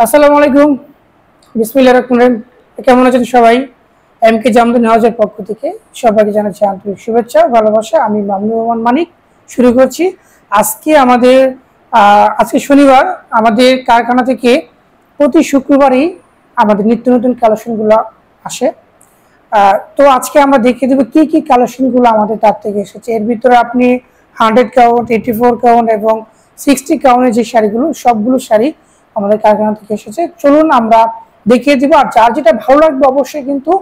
আসসালামু আলাইকুম, বিসমিল্লাহির রহমানির রহিম। কেমন আছেন সবাই? এমকে জামদানি হাউসের পক্ষ থেকে সবাইকে জানাচ্ছি আন্তরিক শুভেচ্ছা ভালোবাসা। আমি মামুনুর রহমান মানিক শুরু করছি। আজকে শনিবার আমাদের কারখানা থেকে প্রতি শুক্রবারই আমাদের নিত্য নতুন কালেকশনগুলো আসে। তো আজকে আমরা দেখিয়ে দেবো কি কি কালেকশনগুলো আমাদের তার থেকে এসেছে। এর ভিতরে আপনি 100 কাউন্ট, 84 কাউন্ট এবং 60 কাউন্টের যে শাড়িগুলো, সবগুলো শাড়ি আমাদের কারখানা থেকে এসেছে। চলুন আমরা দেখিয়ে দিব। আর যার যেটা ভালো লাগবে অবশ্যই কিন্তু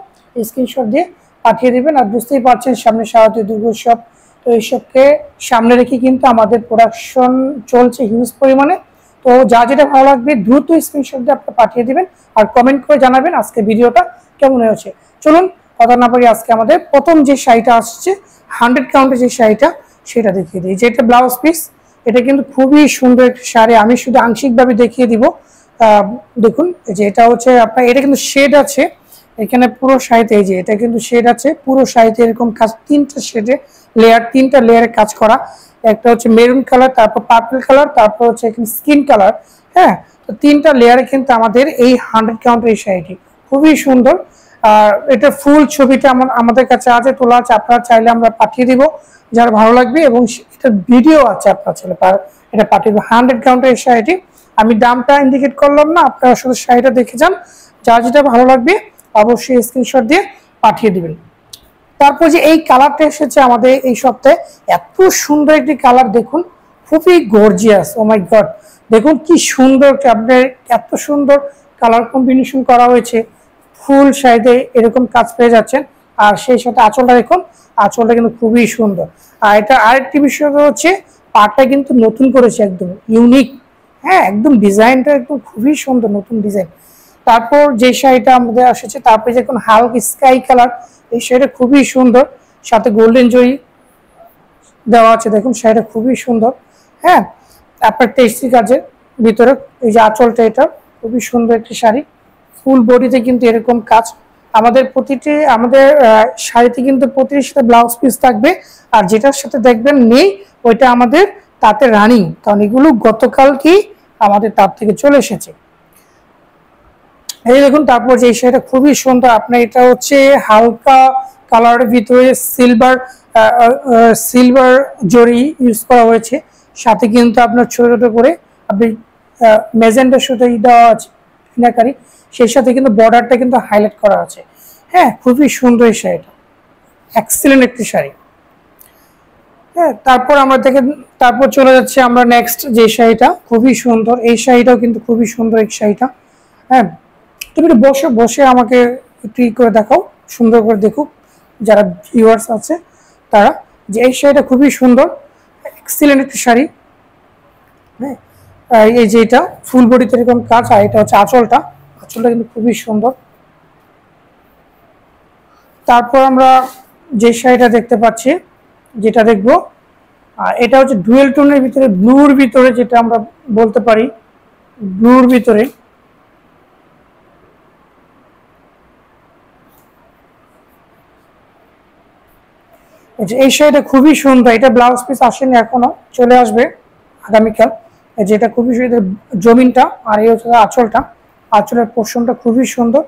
স্ক্রিনশট দিয়ে পাঠিয়ে দেবেন। আর বুঝতেই পারছেন সামনে শারদীয় দুর্গোৎসব, তো এইসবকে সামনে রেখে কিন্তু আমাদের প্রোডাকশন চলছে হিউজ পরিমাণে। তো যা যেটা ভালো লাগবে দ্রুত স্ক্রিনশট দিয়ে আপনি পাঠিয়ে দিবেন আর কমেন্ট করে জানাবেন আজকে ভিডিওটা কেমন হয়েছে। চলুন কথা না পারি, আজকে আমাদের প্রথম যে শাড়িটা আসছে 100 কাউন্টের যে শাড়িটা, সেটা দেখিয়ে দিই। যেটা ব্লাউজ পিস, এটা কিন্তু খুবই সুন্দর একটি শাড়ি। আমি শুধু আংশিকভাবে দেখিয়ে দিব। দেখুন যে এটা হচ্ছে আপনার, এটা কিন্তু শেড আছে এখানে পুরো শাড়িতে। এই যে এটা কিন্তু শেড আছে পুরো শাড়িতে, এরকম কাজ তিনটা শেডে লেয়ার, তিনটা লেয়ারে কাজ করা। একটা হচ্ছে মেরুন কালার, তারপর পার্পল কালার, তারপর হচ্ছে এখানে স্কিন কালার। হ্যাঁ, তো তিনটা লেয়ারে কিন্তু আমাদের এই 100 কাউন্টের এই শাড়িটি খুবই সুন্দর। আর এটা ফুল ছবিটা আমাদের কাছে আছে, তোলা আছে, আপনারা চাইলে আমরা পাঠিয়ে দিব যার ভালো লাগবে। এবং এটা ভিডিও আছে, আপনার ছেলে এটা পাঠিয়ে দেবো। 100 কাউন্টের এই শাড়িটি আমি দামটা ইন্ডিকেট করলাম না, আপনারা শুধু শাড়িটা দেখে যান। যার যেটা ভালো লাগবে অবশ্যই স্ক্রিনশট দিয়ে পাঠিয়ে দিবেন। তারপর যে এই কালারটা এসেছে আমাদের এই সপ্তাহে, এত সুন্দর একটি কালার, দেখুন খুবই গর্জিয়াস। ও মাই গড, দেখুন কি সুন্দর, আপনার এত সুন্দর কালার কম্বিনেশন করা হয়েছে। ফুল শাড়িতে এরকম কাজ পেয়ে যাচ্ছেন। আর সেই সাথে আঁচলটা দেখুন, আঁচলটা কিন্তু খুবই সুন্দর। আর এটা আরেকটি বিষয় হচ্ছে পাটটা কিন্তু নতুন করেছে, একদম ইউনিক। হ্যাঁ, একদম ডিজাইনটা একদম খুবই সুন্দর, নতুন ডিজাইন। তারপর যে শাড়িটা আমাদের এসেছে, তারপরে দেখুন হালকা স্কাই কালার, এই শাড়িটা খুবই সুন্দর, সাথে গোল্ডেন জরি দেওয়া আছে। দেখুন শাড়িটা খুবই সুন্দর। হ্যাঁ, আপনার টেক্সটি কাজের ভিতরে এই যে আঁচলটা, এটা খুবই সুন্দর একটি শাড়ি। ফুল বডিতে কিন্তু এরকম কাজ। আমাদের শাড়িতে কিন্তু প্রতিটির সাথে ব্লাউজ পিস থাকবে। আর যেটার সাথে দেখবেন নেই, ওইটা আমাদের তাতে রানিং, কারণ এগুলো গতকালকেই আমাদের তার থেকে চলে এসেছে। এই দেখুন, তারপর যে শাড়িটা খুবই সুন্দর, আপনার এটা হচ্ছে হালকা কালারের ভিতরে সিলভার জরি ইউজ করা হয়েছে। সাথে কিন্তু আপনার ছোট ছোট করে আপনি মেজেন্টার সাথে দেওয়া আছে ফিনাকারি, সেই সাথে কিন্তু বর্ডারটা কিন্তু হাইলাইট করা আছে। হ্যাঁ, খুবই সুন্দর এই শাড়িটা, এক্সিলেন্ট একটি শাড়ি। হ্যাঁ, তারপর চলে যাচ্ছে আমরা নেক্সট যে শাড়িটা, খুবই সুন্দর এই শাড়িটাও কিন্তু খুবই সুন্দর এই শাড়িটা। হ্যাঁ, তুমি একটু বসে বসে আমাকে একটু করে দেখাও, সুন্দর করে দেখুক যারা ভিউয়ার্স আছে তারা, যে এই শাড়িটা খুবই সুন্দর, এক্সিলেন্ট একটি শাড়ি। হ্যাঁ, এই যে এটা ফুল বডিতে এরকম কাজ, আর এটা হচ্ছে আঁচলটা কিন্তু খুবই সুন্দর। তারপর আমরা যে শাড়িটা দেখতে পাচ্ছি, যেটা দেখবো, এটা হচ্ছে ডুয়েল টোনের ভিতরে, ব্লুর ভিতরে, যেটা আমরা বলতে পারি ব্লুর ভিতরে। এই শাড়িটা খুবই সুন্দর। এটা ব্লাউজ পিস আসেনি এখনো, চলে আসবে আগামীকাল। যেটা খুবই সুন্দর জমিনটা, আর এই হচ্ছে আঁচলটা, আঁচলের পোর্শনটা খুবই সুন্দর।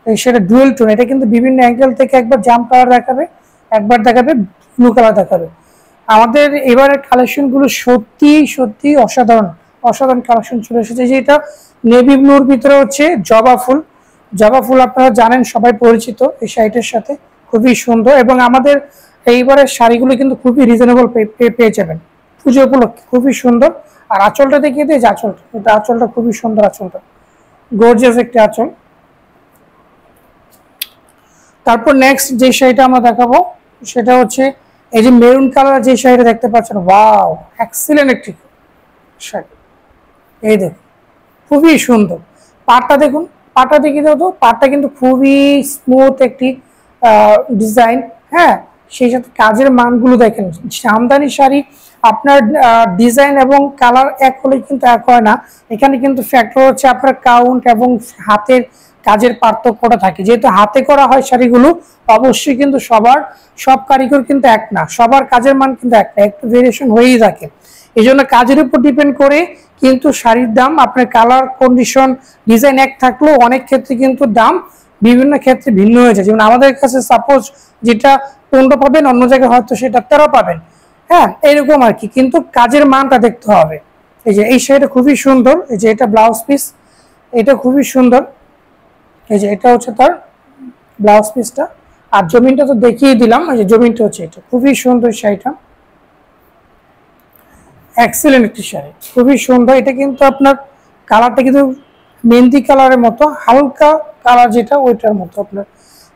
এই শাড়িটা ডুয়েল টোন, এটা কিন্তু বিভিন্ন অ্যাঙ্গেল থেকে একবার জাম কালার দেখাবে, একবার দেখাবে ব্লু কালার দেখাবে। আমাদের এবারের কালেকশনগুলো সত্যি সত্যি অসাধারণ অসাধারণ কালেকশন চলে এসেছে। যে এটা নেভি ব্লুর ভিতরে হচ্ছে জবা ফুল, জবা ফুল আপনারা জানেন, সবাই পরিচিত এই শাড়িটার সাথে, খুবই সুন্দর। এবং আমাদের এইবারের শাড়িগুলো কিন্তু খুবই রিজনেবল পেয়ে যাবেন পুজো উপলক্ষে, খুবই সুন্দর। আর আঁচলটা দেখিয়ে দিই, যে আঁচলটা, এটা আঁচলটা খুবই সুন্দর, আঁচলটা গর্জিয়াস একটি আঁচল। তারপর নেক্সট যে শাড়িটা আমরা দেখাবো, সেটা হচ্ছে এই যে মেরুন কালার যে শাড়িটা দেখতে পাচ্ছেন, ওয়াও, এক্সিলেন্ট একটি শাড়ি। এই দেখুন খুবই সুন্দর। পাটটা দেখুন, পাটটা দেখিয়ে দাও তো, পাটটা কিন্তু খুবই স্মুথ একটি ডিজাইন। হ্যাঁ, সেই সাথে কাজের মানগুলো দেখেন। জামদানি শাড়ি আপনার ডিজাইন এবং কালার এক হলে কিন্তু এক হয় না, এখানে কিন্তু ফ্যাক্টর হচ্ছে আপনার কাউন্ট এবং হাতের কাজের পার্থক্যটা থাকে। যেহেতু হাতে করা হয় শাড়িগুলো, অবশ্যই কিন্তু সব কারিগর কিন্তু এক না, সবার কাজের মান কিন্তু এক না, একটু ভেরিয়েশন হয়েই থাকে। এই জন্য কাজের উপর ডিপেন্ড করে কিন্তু শাড়ির দাম, আপনার কালার, কন্ডিশন, ডিজাইন এক থাকলেও অনেক ক্ষেত্রে কিন্তু দাম বিভিন্ন ক্ষেত্রে ভিন্ন হয়ে যায়। যেমন আমাদের কাছে সাপোজ যেটা 15 পাবেন, অন্য জায়গায় হয়তো সেটা 13 পাবেন। হ্যাঁ, এরকম আর কি, কিন্তু কাজের মানটা দেখতে হবে। এই যে এই শাড়িটা খুবই সুন্দর, এই যে এটা ব্লাউজ পিস, এটা খুবই সুন্দর। এই যে এটা হচ্ছে তার ব্লাউজ পিসটা, আর জমিনটা তো দেখিয়ে দিলাম। এই যে জমিনটা হচ্ছে এটা, খুবই সুন্দর শাড়িটা, এক্সেলেন্ট একটি শাড়ি, খুবই সুন্দর। এটা কিন্তু আপনার কালারটা কিন্তু মেহেন্দি কালারের মতো, হালকা কালার যেটা ওইটার মতো আপনার।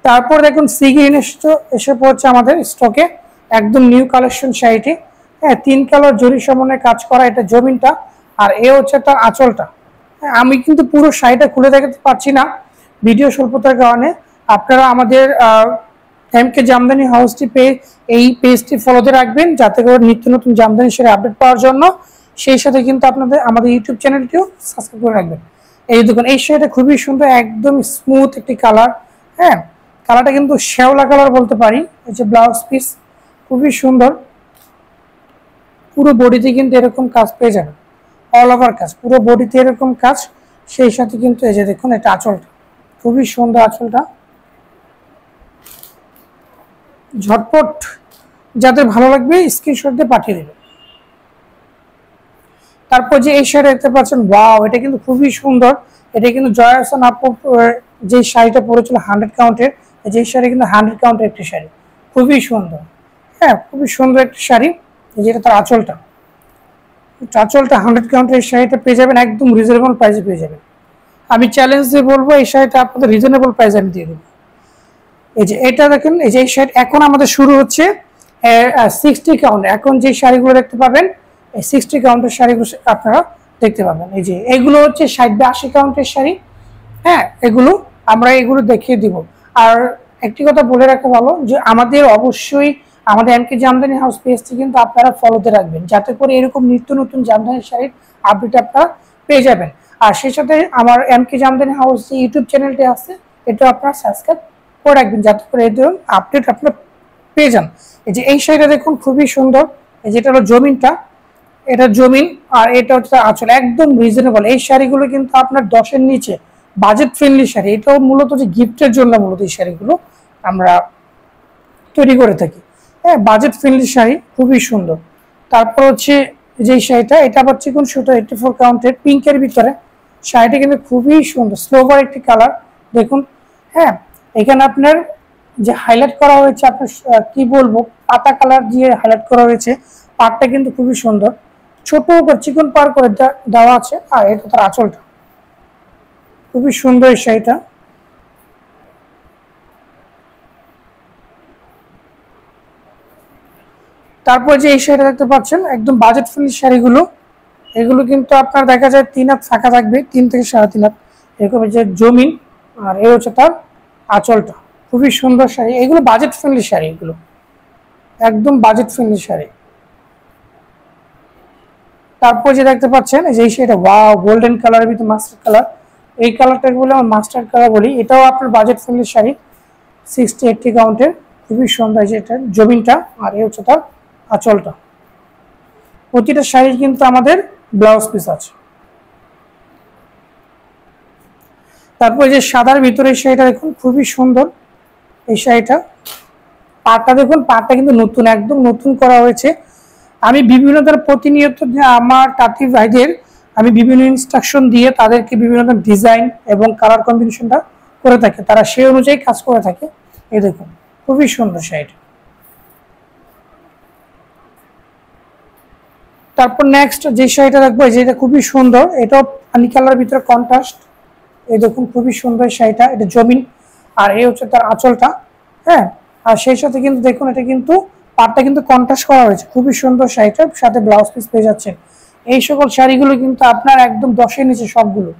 তারপর দেখুন সি গ্রিন এসে পড়ছে আমাদের স্টকে, একদম নিউ কালেকশন শাড়িটি। হ্যাঁ, 3 কালার জরি সমন্বয়ে কাজ করা, এটা জমিনটা, আর এ হচ্ছে তার আঁচলটা। হ্যাঁ, আমি কিন্তু পুরো শাড়িটা খুলে দেখাতে পারছি না ভিডিও স্বল্পতার কারণে। আপনারা আমাদের এমকে জামদানি হাউসটি এই পেজটি ফলোতে রাখবেন, যাতে করে নিত্য নতুন জামদানি শাড়ি আপডেট পাওয়ার জন্য। সেই সাথে কিন্তু আপনাদের আমাদের ইউটিউব চ্যানেলটিও সাবস্ক্রাইব করে রাখবেন। এই দেখুন এই শাড়িটা খুবই সুন্দর, একদম স্মুথ একটি কালার। হ্যাঁ, কালারটা কিন্তু শ্যাওলা কালার বলতে পারি। এই যে ব্লাউজ পিস খুবই সুন্দর, পুরো বডিতে কিন্তু এরকম কাজ পেয়ে যাবেন, অল ওভার কাজ, পুরো বডিতে এরকম কাজ। সেই সাথে কিন্তু এই যে দেখুন এটা আঁচলটা, খুবই সুন্দর আঁচলটা। ঝটপট যাদের ভালো লাগবে স্ক্রিনশট দিয়ে পাঠিয়ে দেবে। তারপর যে এই শাড়ি দেখতে পাচ্ছেন, ওয়াও, এটা কিন্তু খুবই সুন্দর। এটা কিন্তু জয়া হোসেন আপু যে শাড়িটা পরেছিল 100 কাউন্টের, যে শাড়ি কিন্তু 100 কাউন্টের একটি শাড়ি, খুবই সুন্দর। হ্যাঁ, খুবই সুন্দর একটি শাড়ি। যেটা তার আঁচলটা, 100 কাউন্টের এই শাড়িটা পেয়ে যাবেন একদম রিজনেবল প্রাইসে পেয়ে যাবেন। আমি চ্যালেঞ্জ দিয়ে বলবো এই শাড়িটা আপনাদের রিজনেবল প্রাইসে আমি দিয়ে দেবো। এই যে এটা দেখেন, এই যে এই শাড়ি এখন আমাদের শুরু হচ্ছে 60 কাউন্ট। এখন যে শাড়িগুলো দেখতে পাবেন এই 60 কাউন্টের শাড়িগুলো আপনারা দেখতে পাবেন। এই যে এগুলো হচ্ছে 60 বা 80 কাউন্টের শাড়ি। হ্যাঁ, এগুলো আমরা এগুলো দেখিয়ে দিব। আর একটি কথা বলে রাখা ভালো যে আমাদের অবশ্যই আমাদের এমকে জামদানি হাউস পেজটি কিন্তু আপনারা ফলোতে রাখবেন, যাতে করে এরকম নিত্য নতুন জামদানি শাড়ির আপডেট আপনারা পেয়ে যাবেন। আর সেই সাথে আমার এমকে জামদানি হাউস যে ইউটিউব চ্যানেলটি আছে, এটা আপনারা সাবস্ক্রাইব করে রাখবেন, যাতে করে এই ধরুন আপডেট আপনারা পেয়ে যান। এই যে এই শাড়িটা দেখুন খুবই সুন্দর, এই যেটা হলো জমিনটা, এটা জমিন, আর এটা হচ্ছে আঁচল, একদম রিজনেবল। এই শাড়িগুলো কিন্তু আপনার 10-এর নিচে, বাজেট ফ্রেন্ডলি শাড়ি। এটাও মূলত যে গিফটের জন্য মূলত এই শাড়িগুলো আমরা তৈরি করে থাকি। হ্যাঁ, বাজেট ফ্রেন্ডলি শাড়ি, খুবই সুন্দর। তারপর হচ্ছে যে শাড়িটা, এটা আবার চিকন সুতো 84 কাউন্টের, পিঙ্কের ভিতরে। শাড়িটা কিন্তু খুবই সুন্দর, স্লোভার একটি কালার দেখুন। হ্যাঁ, এখানে আপনার যে হাইলাইট করা হয়েছে, আপনার কি বলবো, পাতা কালার দিয়ে হাইলাইট করা হয়েছে। পাটটা কিন্তু খুবই সুন্দর, ছোট করে চিকন পার করে দেওয়া আছে। আর এটা তার আঁচলটা, খুবই সুন্দর এই শাড়িটা। তারপর যে এই শাড়িটা দেখতে পাচ্ছেন, একদম বাজেট ফ্রেন্ডলি শাড়িগুলো, এগুলো কিন্তু আপনার দেখা যায় 3 হাত ফাঁকা থাকবে, 3 থেকে 3.5 হাত এরকম। যে জমিন, আর এই হচ্ছে তার আঁচলটা, খুবই সুন্দর শাড়ি। এগুলো বাজেট ফ্রেন্ডলি শাড়ি, এগুলো একদম বাজেট ফ্রেন্ডলি শাড়ি। তারপর যে দেখতে পাচ্ছেন এই যে এই শাড়িটা, ওয়াও, গোল্ডেন কালারের ভিতরে মাস্টার কালার, এই কালারটাকে বলে আমরা মাস্টার কালার বলি। এটাও আপনার বাজেট ফ্রেন্ডলি শাড়ি, 60-80 কাউন্টের, খুবই সুন্দর। যে এটা জমিনটা, আর এই হচ্ছে তার আঁচলটা। প্রতিটা শাড়ি কিন্তু আমাদের ব্লাউজ পিস আছে। তারপর যে সাদার ভিতরে এই শাড়িটা দেখুন, খুবই সুন্দর এই শাড়িটা। পাটটা দেখুন, পাটটা কিন্তু নতুন, একদম নতুন করা হয়েছে। আমি বিভিন্ন ধরনের প্রতিনিয়ত আমার তাঁতি ভাইদের আমি বিভিন্ন ইনস্ট্রাকশন দিয়ে তাদেরকে বিভিন্ন ধরনের ডিজাইন এবং কালার কম্বিনেশনটা করে থাকে, তারা সেই অনুযায়ী কাজ করে থাকে। এই দেখুন, খুবই সুন্দর শাড়িটা। তারপর নেক্সট যে শাড়িটা দেখবো, যেটা খুবই সুন্দর, এটাও পানি কালার ভিতরে কন্ট্রাস্ট। এই দেখুন, খুবই সুন্দর শাড়িটা, এটা জমিন, আর এই হচ্ছে তার আঁচলটা। হ্যাঁ, আর সেই সাথে কিন্তু দেখুন এটা কিন্তু পাটটা কিন্তু কন্ট্রাস্ট করা হয়েছে, খুবই সুন্দর শাড়িটার সাথে ব্লাউজ পিস পেয়ে যাচ্ছেন। এই সকল শাড়িগুলো কিন্তু আপনার একদম 10-এর নিচে সবগুলো।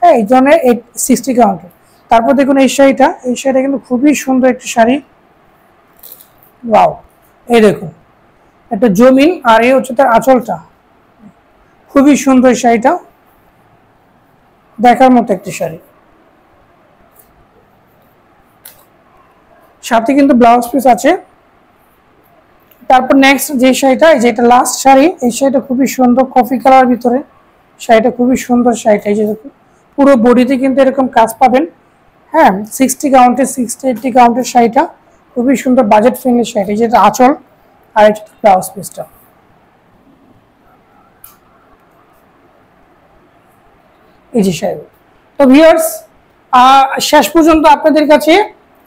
হ্যাঁ, এই ধরনের 60 কাউন্টের। তারপর দেখুন এই শাড়িটা, এই শাড়িটা কিন্তু খুবই সুন্দর একটি শাড়ি, ওয়াও। এই দেখুন একটা জমিন, আর এই হচ্ছে তার আঁচলটা, খুবই সুন্দর শাড়িটা, দেখার মতো একটি শাড়ি। সাথে কিন্তু ব্লাউজ পিস আছে, তারপর নেক্সট যে শাড়িটা, এই যে এটা লাস্ট শাড়ি, এই শাড়িটা খুবই সুন্দর কফি কালার ভিতরে, শাড়িটা খুবই সুন্দর শাড়িটা। এই যে পুরো বডিতে কিন্তু এরকম কাজ পাবেন, হ্যাঁ 60 কাউন্টের 60-80 কাউন্টের শাড়িটা খুবই সুন্দর বাজেট ফ্রেন্ডলি শাড়ি। এই যেটা আঁচল আর এটা ব্লাউজ পিসটা। এই যে শাড়ি। তো ভিউয়ার্স, শেষ পর্যন্ত আপনাদের কাছে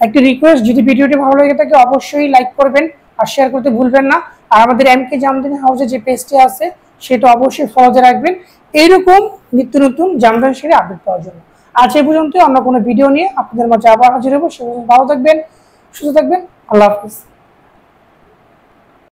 একটি রিকোয়েস্ট, যদি ভিডিওটি ভালো লাগে থাকে অবশ্যই লাইক করবেন আর শেয়ার করতে ভুলবেন না। আর আমাদের এমকে জামদানি হাউসে যে পেজটি আছে সেটা অবশ্যই ফলোতে রাখবেন এইরকম নিত্য নতুন জামদানি শাড়ি আপডেট পাওয়ার জন্য। আজ এই পর্যন্ত, অন্য কোনো ভিডিও নিয়ে আপনাদের মাঝে আবার হাজির হবো। সে ভালো থাকবেন, সুস্থ থাকবেন, আল্লাহ হাফিজ।